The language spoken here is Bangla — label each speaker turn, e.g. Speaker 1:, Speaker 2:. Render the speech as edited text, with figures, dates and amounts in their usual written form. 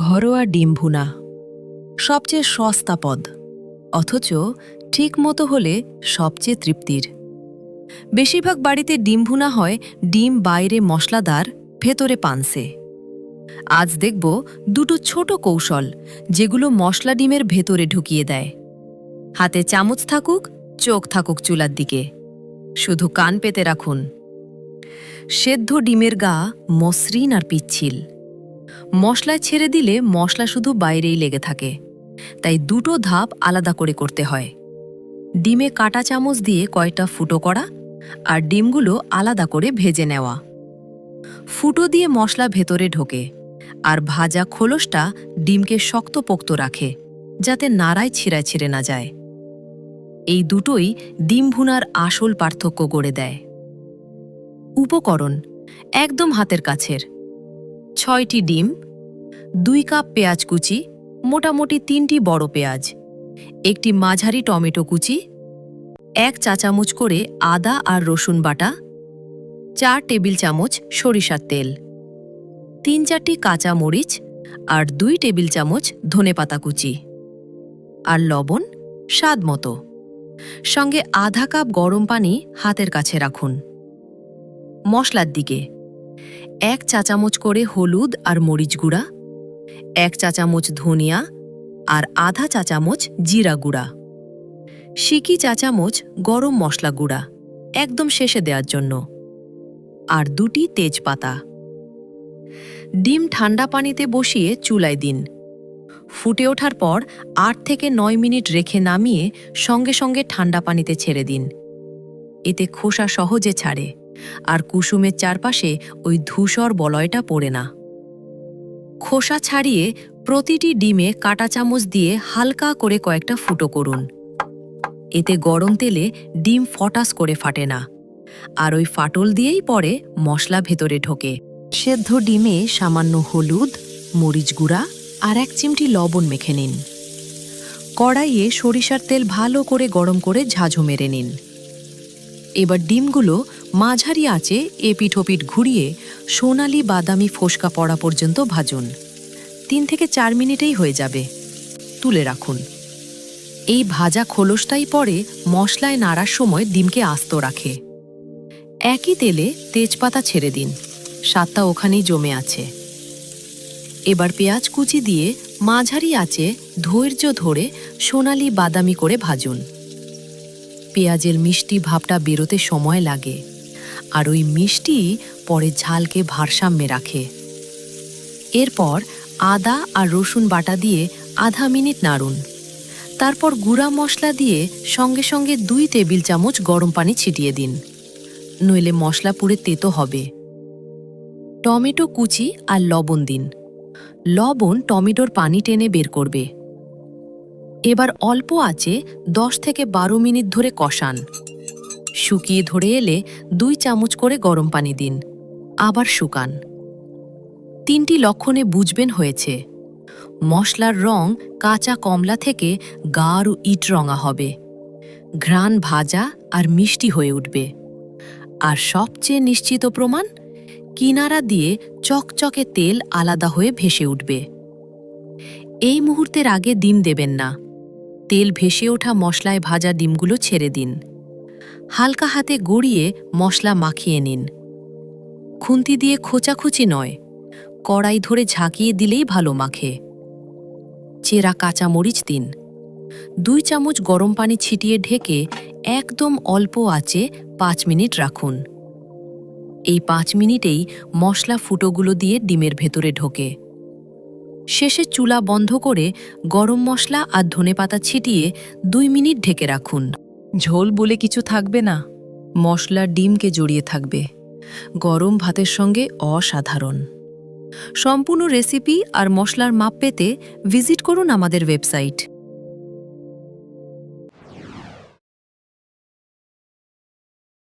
Speaker 1: ঘরোয়া ডিম ভুনা সবচেয়ে সস্তা পদ, অথচ ঠিক মতো হলে সবচেয়ে তৃপ্তির। বেশিরভাগ বাড়িতে ডিম ভুনা হয় ডিম বাইরে মশলাদার, ভেতরে পানসে। আজ দেখব দুটো ছোট কৌশল যেগুলো মশলা ডিমের ভেতরে ঢুকিয়ে দেয়। হাতে চামচ থাকুক, চোখ থাকুক চুলার দিকে, শুধু কান পেতে রাখুন। সেদ্ধ ডিমের গা মসৃণ আর পিচ্ছিল। মশলায় ছেড়ে দিলে মশলা শুধু বাইরেই লেগে থাকে, তাই দুটো ধাপ আলাদা করে করতে হয়। ডিমে কাঁটা চামচ দিয়ে কয়টা ফুটো করা আর ডিমগুলো আলাদা করে ভেজে নেওয়া। ফুটো দিয়ে মশলা ভেতরে ঢোকে আর ভাজা খোলসটা ডিমকে শক্তপোক্ত রাখে, যাতে নাড়ায় ছিঁড়ায় ছিঁড়ে না যায়। এই দুটোই ডিম ভুনার আসল পার্থক্য গড়ে দেয়। উপকরণ একদম হাতের কাছের: 6টি ডিম, 2 কাপ পেঁয়াজ কুচি, মোটামুটি 3টি বড় পেঁয়াজ, একটি মাঝারি টমেটো কুচি, 1 চা চামচ করে আদা আর রসুন বাটা, 4 টেবিল চামচ সরিষার তেল, 3-4টি কাঁচা মরিচ আর 2 টেবিল চামচ ধনেপাতা কুচি, আর লবণ স্বাদ মতো। সঙ্গে আধা কাপ গরম পানি হাতের কাছে রাখুন। মশলার দিকে 1 চা চামচ করে হলুদ আর মরিচ গুঁড়া, 1 চা চামচ ধনিয়া আর আধা চা চামচ জিরা গুঁড়া, সিকি চা চামচ গরম মশলা গুঁড়া একদম শেষে দেওয়ার জন্য, আর 2টি তেজপাতা। ডিম ঠান্ডা পানিতে বসিয়ে চুলায় দিন। ফুটে ওঠার পর 8 থেকে 9 মিনিট রেখে নামিয়ে সঙ্গে সঙ্গে ঠান্ডা পানিতে ছেড়ে দিন। এতে খোসা সহজে ছাড়ে আর কুসুমের চারপাশে ওই ধূসর বলয়টা পড়ে না। খোসা ছাড়িয়ে প্রতিটি ডিমে কাঁটা চামচ দিয়ে হালকা করে কয়েকটা ফুটো করুন। এতে গরম তেলে ডিম ফটাস করে ফাটে না, আর ওই ফাটল দিয়েই পরে মশলা ভেতরে ঢোকে। সেদ্ধ ডিমে সামান্য হলুদ, মরিচ গুঁড়া আর 1 চিমটি লবণ মেখে নিন। কড়াইয়ে সরিষার তেল ভালো করে গরম করে ঝাঁঝো মেরে নিন। এবার ডিমগুলো মাঝারি আঁচে এপিঠ ওপিঠ ঘুরিয়ে সোনালি বাদামি ফোসকা পড়া পর্যন্ত ভাজুন। 3 থেকে 4 মিনিটেই হয়ে যাবে। তুলে রাখুন। এই ভাজা খোলসটাই পরে মশলায় নাড়ার সময় ডিমকে আস্ত রাখে। একই তেলে তেজপাতা ছেড়ে দিন, স্বাদটা ওখানেই জমে আছে। এবার পেঁয়াজ কুচি দিয়ে মাঝারি আঁচে ধৈর্য ধরে সোনালি বাদামি করে ভাজুন। পেঁয়াজের মিষ্টি ভাবটা বেরোতে সময় লাগে, আর ওই মিষ্টি পরে ঝালকে ভারসাম্যে রাখে। এরপর আদা আর রসুন বাটা দিয়ে আধা মিনিট নাড়ুন। তারপর গুঁড়া মশলা দিয়ে সঙ্গে সঙ্গে 2 টেবিল চামচ গরম পানি ছিটিয়ে দিন, নইলে মশলা পুড়ে তেতো হবে। টমেটো কুচি আর লবণ দিন। লবণ টমেটোর পানি টেনে বের করবে। এবার অল্প আঁচে 10 থেকে 12 মিনিট ধরে কষান। শুকিয়ে ধরে এলে 2 চামচ করে গরম পানি দিন, আবার শুকান। 3টি লক্ষণে বুঝবেন হয়েছে। মশলার রং কাঁচা কমলা থেকে গাঢ় ইট রঙা হবে, ঘ্রাণ ভাজা আর মিষ্টি হয়ে উঠবে। আর সবচেয়ে নিশ্চিত প্রমাণ, কিনারা দিয়ে চকচকে তেল আলাদা হয়ে ভেসে উঠবে। এই মুহূর্তের আগে ডিম দেবেন না। তেল ভেসে ওঠা মশলায় ভাজা ডিমগুলো ছেড়ে দিন। হালকা হাতে গড়িয়ে মশলা মাখিয়ে নিন। খুন্তি দিয়ে খোঁচাখুচি নয়, কড়াই ধরে ঝাঁকিয়ে দিলেই ভালো মাখে। চেরা কাঁচা মরিচ দিন। 2 চামচ গরম পানি ছিটিয়ে ঢেকে একদম অল্প আঁচে 5 মিনিট রাখুন। এই 5 মিনিটেই মশলা ফুটোগুলো দিয়ে ডিমের ভেতরে ঢোকে। শেষে চুলা বন্ধ করে গরম মশলা আর ধনেপাতা ছিটিয়ে 2 মিনিট ঢেকে রাখুন। ঝোল বলে কিছু থাকবে না, মশলা ডিমকে জড়িয়ে থাকবে। গরম ভাতের সঙ্গে অসাধারণ। সম্পূর্ণ রেসিপি আর মশলার মাপ পেতে ভিজিট করুন আমাদের ওয়েবসাইট।